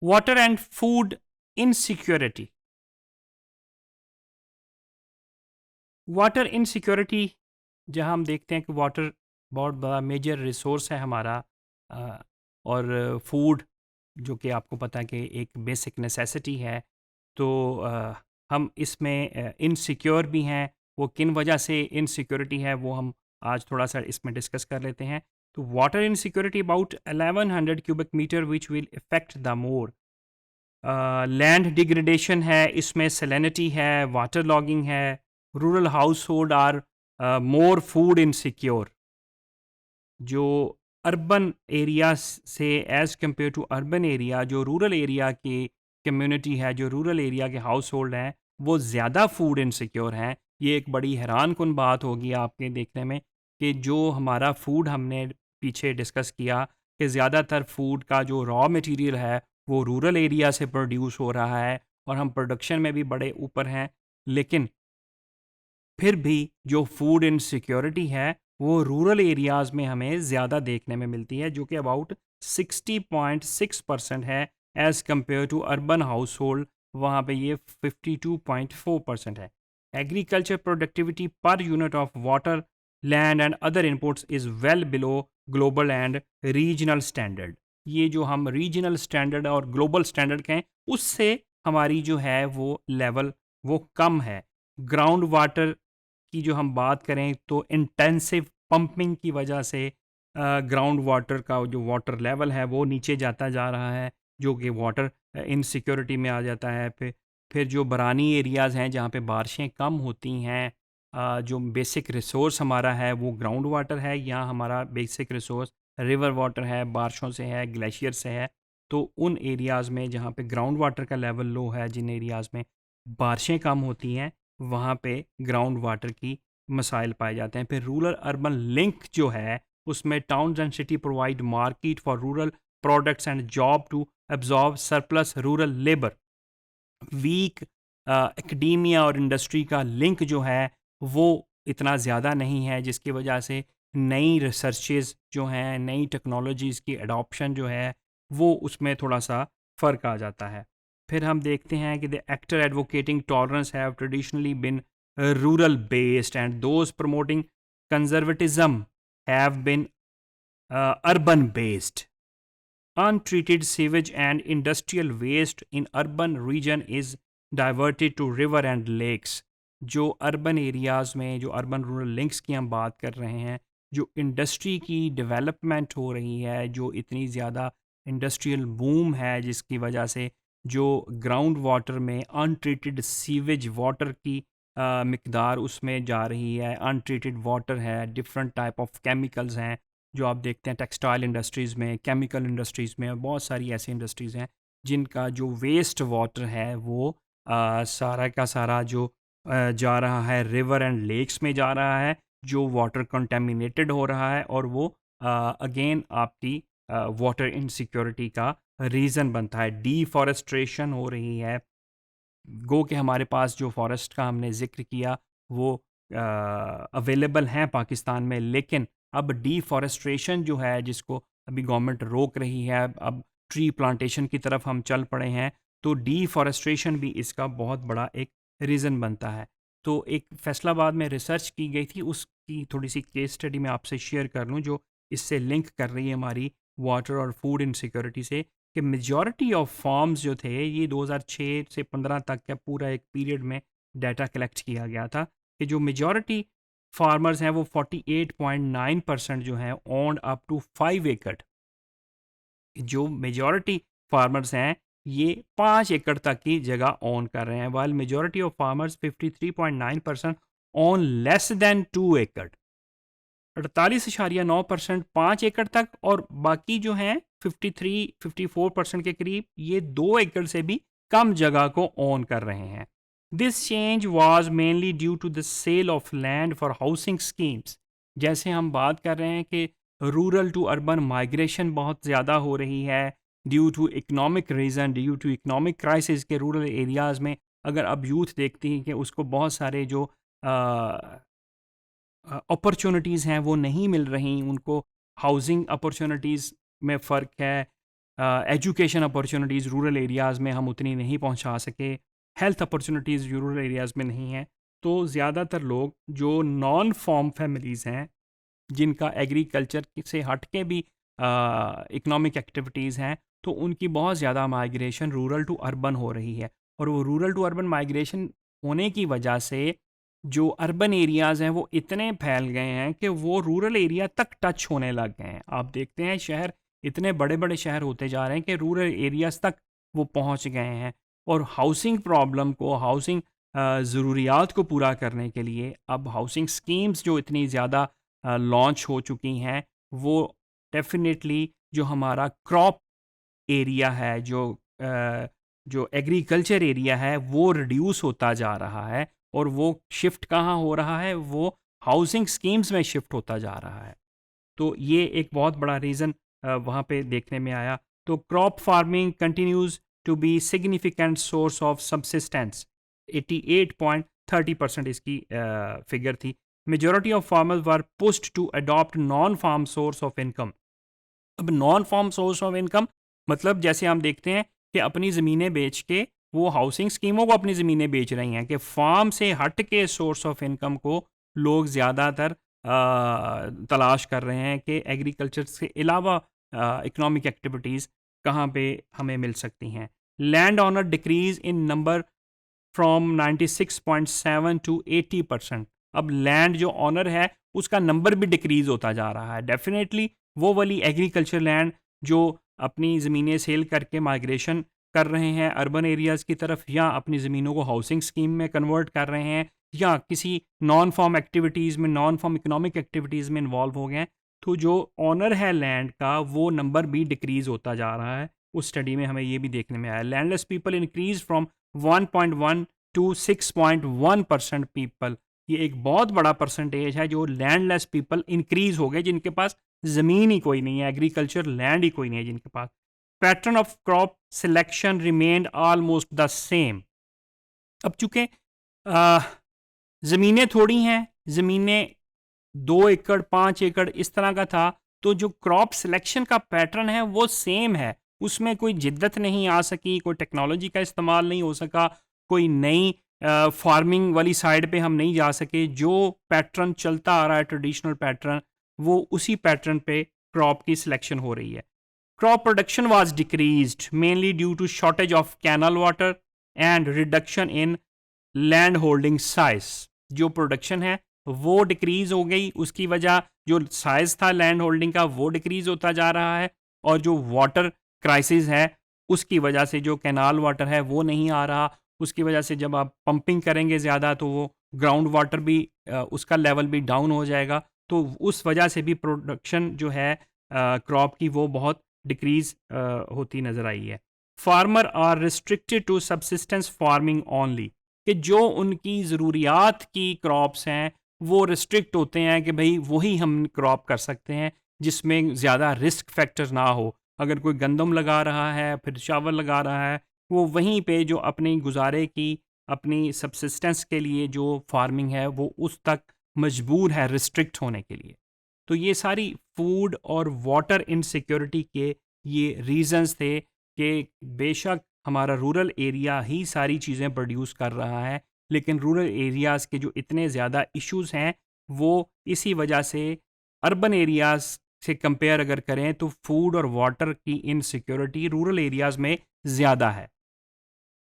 Water and food insecurity. Water insecurity, जहाँ हम देखते हैं कि वाटर बहुत बड़ा मेजर रिसोर्स है हमारा, अ, और फूड जो कि आपको पता है कि एक बेसिक नेसेसिटी है। तो हम इसमें इनसिक्योर भी हैं। वो किन वजह से इनसिक्योरिटी है वो हम आज थोड़ा सा इसमें डिस्कस कर लेते हैं। तो water insecurity about 1100 cubic metre which will effect the more. Land degradation है, इसमें सेलेनिटी है, वाटर लॉगिंग है, rural house hold are more food insecure. जो अर्बन एरिया से as compare to urban area, जो रूरल एरिया की community है, जो रूरल एरिया के हाउस होल्ड हैं, वो ज़्यादा फूड इनसिक्योर हैं। ये एक बड़ी हैरान कुन बात होगी आपके देखने में कि जो हमारा फूड हमने पीछे डिस्कस किया कि ज़्यादातर फूड का जो रॉ मटेरियल है वो रूरल एरिया से प्रोड्यूस हो रहा है और हम प्रोडक्शन में भी बड़े ऊपर हैं, लेकिन फिर भी जो फूड इनसिक्योरिटी है वो रूरल एरियाज़ में हमें ज़्यादा देखने में मिलती है, जो कि अबाउट 60.6% है as compare to urban house hold, वहाँ पे ये 52.4% है। Agriculture productivity per unit of water, land and other inputs is well below global and regional standard. ये जो हम रीजनल स्टैंडर्ड और ग्लोबल स्टैंडर्ड कहें उससे हमारी जो है वो लेवल वो कम है। ग्राउंड वाटर की जो हम बात करें तो इंटेंसिव पंपिंग की वजह से ग्राउंड वाटर का जो वाटर लेवल है वो नीचे जाता जा रहा है, जो कि वाटर इनसिक्योरिटी में आ जाता है। फिर जो बरानी एरियाज़ हैं जहाँ पे बारिशें कम होती हैं, जो बेसिक रिसोर्स हमारा है वो ग्राउंड वाटर है, यहाँ हमारा बेसिक रिसोर्स रिवर वाटर है, बारिशों से है, ग्लेशियर से है। तो उन एरियाज़ में जहाँ पे ग्राउंड वाटर का लेवल लो है, जिन एरियाज़ में बारिशें कम होती हैं, वहाँ पे ग्राउंड वाटर की मसाइल पाए जाते हैं। फिर रूरल अर्बन लिंक जो है उसमें towns and city provide market for rural products and job to absorb surplus rural labour. Weak academia और इंडस्ट्री का लिंक जो है वो इतना ज़्यादा नहीं है, जिसकी वजह से नई रिसर्चेज जो हैं, नई टेक्नोलॉजीज़ की अडॉप्शन जो है वो उसमें थोड़ा सा फ़र्क आ जाता है। फिर हम देखते हैं कि the actor advocating tolerance have traditionally been rural based and those promoting conservatism have been urban based. Untreated sewage and industrial waste in urban region is diverted to river and lakes. जो urban areas में जो urban rural links की हम बात कर रहे हैं, जो इंडस्ट्री की डेवलपमेंट हो रही है, जो इतनी ज़्यादा इंडस्ट्रियल बूम है जिसकी वजह से जो ग्राउंड वाटर में अनट्रीटेड सीवेज वाटर की मिकदार उसमें जा रही है, अनट्रीटेड वाटर है, डिफरेंट टाइप ऑफ केमिकल्स हैं जो आप देखते हैं टेक्सटाइल इंडस्ट्रीज़ में, केमिकल इंडस्ट्रीज़ में, और बहुत सारी ऐसी इंडस्ट्रीज़ हैं जिनका जो वेस्ट वाटर है वो सारा का सारा जो जा रहा है रिवर एंड लेक्स में जा रहा है, जो वाटर कंटेमिनेटेड हो रहा है, और वो अगेन आपकी वाटर इनसिक्योरिटी का रीज़न बनता है। डीफॉरेस्ट्रेशन हो रही है, गो के हमारे पास जो फॉरेस्ट का हमने ज़िक्र किया वो अवेलेबल हैं पाकिस्तान में, लेकिन अब डीफॉरेस्ट्रेशन जो है जिसको अभी गवर्नमेंट रोक रही है, अब ट्री प्लांटेशन की तरफ हम चल पड़े हैं, तो डीफॉरेस्ट्रेशन भी इसका बहुत बड़ा एक रीज़न बनता है। तो एक फैसलाबाद में रिसर्च की गई थी, उसकी थोड़ी सी केस स्टडी मैं आपसे शेयर कर लूँ जो इससे लिंक कर रही है हमारी वाटर और फूड इनसिक्योरिटी से, कि मेजॉरिटी ऑफ फार्म्स जो थे, ये 2006 से 15 तक का पूरा एक पीरियड में डाटा कलेक्ट किया गया था, कि जो मेजॉरिटी फार्मर्स हैं वो 48.9% जो हैं ओन्ड अप टू 5 एकड़। जो मेजॉरिटी फार्मर्स हैं ये 5 एकड़ तक की जगह ओन कर रहे हैं, while majority of farmers 53.9% own less than 2 एकड़। 48.9% 5 एकड़ तक, और बाकी जो हैं 53-54% के करीब ये 2 एकड़ से भी कम जगह को ओन कर रहे हैं। This change was mainly due to the sale of land for housing schemes. जैसे हम बात कर रहे हैं कि रूरल टू अर्बन माइग्रेशन बहुत ज़्यादा हो रही है due to economic reason, due to economic crisis के रूरल एरियाज़ में। अगर अब यूथ देखती हैं कि उसको बहुत सारे जो अपॉर्चुनिटीज़ हैं वो नहीं मिल रही, उनको हाउसिंग अपॉर्चुनिटीज़ में फ़र्क है, एजुकेशन अपॉर्चुनिटीज़ रूरल एरियाज़ में हम उतनी नहीं पहुंचा सके, हेल्थ अपॉर्चुनिटीज़ रूरल एरियाज़ में नहीं हैं। तो ज़्यादातर लोग जो नॉन फॉर्म फैमिलीज़ हैं, जिनका एग्रीकल्चर से हट के भी इकोनॉमिक एक्टिविटीज़ हैं, तो उनकी बहुत ज़्यादा माइग्रेशन रूरल टू अर्बन हो रही है। और वो रूरल टू अर्बन माइग्रेशन होने की वजह से जो अर्बन एरियाज़ हैं वो इतने फैल गए हैं कि वो रूरल एरिया तक टच होने लग गए हैं। आप देखते हैं शहर इतने बड़े बड़े शहर होते जा रहे हैं कि रूरल एरियाज़ तक वो पहुंच गए हैं। और हाउसिंग प्रॉब्लम को, हाउसिंग ज़रूरियात को पूरा करने के लिए अब हाउसिंग स्कीम्स जो इतनी ज़्यादा लॉन्च हो चुकी हैं, वो डेफिनेटली जो हमारा क्रॉप एरिया है, जो एग्रीकल्चर एरिया है, वो रिड्यूस होता जा रहा है। और वो शिफ्ट कहाँ हो रहा है? वो हाउसिंग स्कीम्स में शिफ्ट होता जा रहा है। तो ये एक बहुत बड़ा रीज़न वहाँ पे देखने में आया। तो crop farming continues to be significant source of subsistence. 88.30% इसकी फिगर थी। Majority of farmers were pushed to adopt non farm source of income. अब non farm source of income मतलब जैसे हम देखते हैं कि अपनी ज़मीनें बेच के वो हाउसिंग स्कीमों को अपनी ज़मीनें बेच रही हैं, कि फार्म से हट के सोर्स ऑफ इनकम को लोग ज़्यादातर तलाश कर रहे हैं कि एग्रीकल्चर से अलावा इकोनॉमिक एक्टिविटीज़ कहाँ पे हमें मिल सकती हैं। Land owner decrease in number from 96.7 to 80%। अब लैंड जो ऑनर है उसका नंबर भी डिक्रीज होता जा रहा है। डेफिनेटली वो वाली एग्रीकल्चर लैंड जो अपनी ज़मीनें सेल करके माइग्रेशन कर रहे हैं अर्बन एरियाज़ की तरफ, या अपनी ज़मीनों को हाउसिंग स्कीम में कन्वर्ट कर रहे हैं, या किसी नॉन फॉर्म एक्टिविटीज़ में, नॉन फॉर्म इकोनॉमिक एक्टिविटीज़ में इन्वॉल्व हो गए हैं, तो जो ऑनर है लैंड का वो नंबर भी डिक्रीज़ होता जा रहा है। उस स्टडी में हमें ये भी देखने में आया। Landless people increase from 1.1 to 6.1% people. ये एक बहुत बड़ा परसेंटेज है जो लैंडलेस पीपल इंक्रीज हो गए, जिनके पास ज़मीन ही कोई नहीं है, एग्रीकल्चर लैंड ही कोई नहीं है जिनके पास। Pattern of crop selection remained almost the same. अब चूंकि ज़मीनें थोड़ी हैं, ज़मीनें 2 एकड़ 5 एकड़ इस तरह का था, तो जो क्रॉप सिलेक्शन का पैटर्न है वो सेम है। उसमें कोई जिद्दत नहीं आ सकी, कोई टेक्नोलॉजी का इस्तेमाल नहीं हो सका, कोई नई फार्मिंग वाली साइड पे हम नहीं जा सके। जो पैटर्न चलता आ रहा है, ट्रेडिशनल पैटर्न, वो उसी पैटर्न पे क्रॉप की सिलेक्शन हो रही है। Crop production was decreased mainly due to shortage of canal water and reduction in land holding size. जो प्रोडक्शन है वो डिक्रीज हो गई, उसकी वजह जो साइज था लैंड होल्डिंग का वो डिक्रीज होता जा रहा है। और जो वाटर क्राइसिस है उसकी वजह से जो कैनाल वाटर है वो नहीं आ रहा, उसकी वजह से जब आप पंपिंग करेंगे ज़्यादा तो वो ग्राउंड वाटर भी उसका लेवल भी डाउन हो जाएगा। तो उस वजह से भी प्रोडक्शन जो है क्रॉप की वो बहुत डिक्रीज होती नज़र आई है। Farmer are restricted to subsistence farming only, कि जो उनकी ज़रूरियात की क्रॉप्स हैं वो रिस्ट्रिक्ट होते हैं कि भाई वही हम क्रॉप कर सकते हैं जिसमें ज़्यादा रिस्क फैक्टर ना हो। अगर कोई गंदम लगा रहा है, फिर चावल लगा रहा है, वो वहीं पे जो अपनी गुजारे की, अपनी सबसिस्टेंस के लिए जो फार्मिंग है वो उस तक मजबूर है रिस्ट्रिक्ट होने के लिए। तो ये सारी फूड और वाटर इनसिक्योरिटी के ये रीजंस थे कि बेशक हमारा रूरल एरिया ही सारी चीज़ें प्रोड्यूस कर रहा है, लेकिन रूरल एरियाज़ के जो इतने ज़्यादा इश्यूज़ हैं वो इसी वजह से अर्बन एरियाज़ से कंपेयर अगर करें तो फूड और वाटर की इनसिक्योरिटी रूरल एरियाज़ में ज़्यादा है।